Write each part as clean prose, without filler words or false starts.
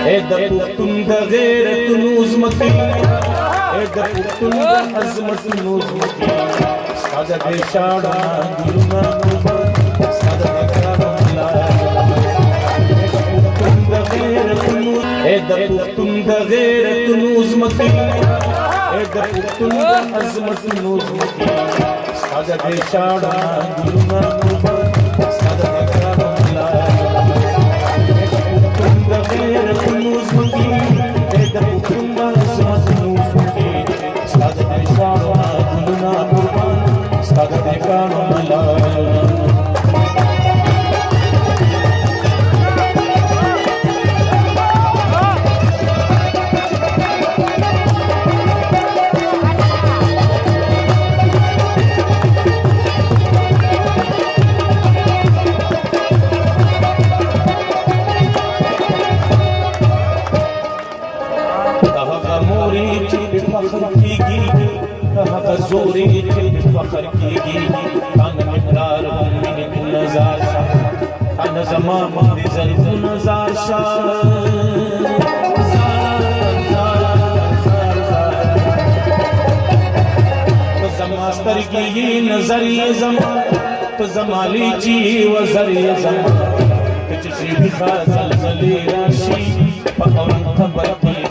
اے د پښتون د غیرت نوزمکی اے د پښتون د عظمت نوزمکی ساده د شاړه ګلونه ساده د کراملا اے د پښتون د غیرت نوزمکی اے د پښتون د عظمت نوزمکی ساده د شاړه ګلونه ساده د کراملا زوري فخر کیږي انا مقدار من نظر انا زمان دي زلف نظر زماستر کی نظر زمان تو زمالی چی وزر زمان کچھ بھی زلزلے راشی فقرن خبر کی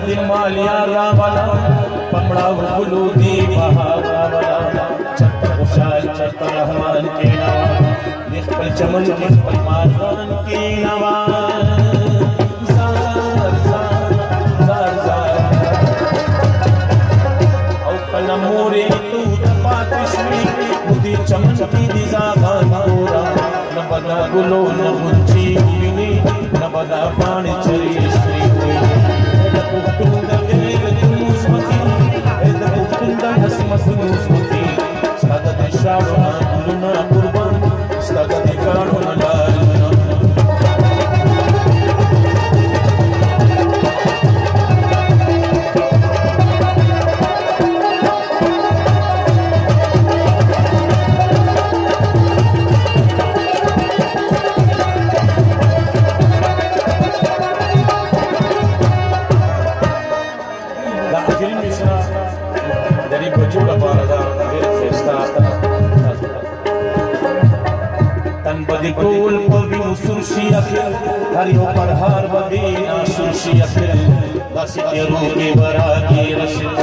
خلی مالیا راولا پمڑا بلو دی بہارا والا چھت خوشال چھت رحمان کے نوان نخبل چمن نخبل ماران کے نوان زار زار زار زار او پنموری تو دپاتشوی مدی چمن کی دیزاغان دورا نبدا گلو نغنچی ہوئی نبدا پانی چری شری ہوئی پختون د غیرت نوزمکی اے د پختون د عظمت نوزمکی ساده د شاړو ګلونه قربان ساده د کاڼو لالونه ټول په وینو سرشي اخر هر یو پر هار ودینا سرشي اخر داسې تیرو کې وراني رشد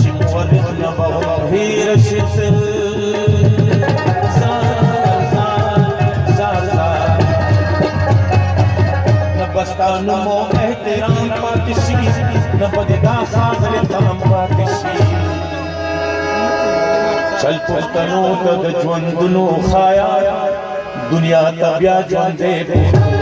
چې مورخ نه به وهي رشد زار زار زار زار نه به ستا نوم او احترام پاتې شي نه به د دا ښاغلي غم پاتې شي چل پښتنو ته د ژوندونو خایا دنیا ته بیا ژوندی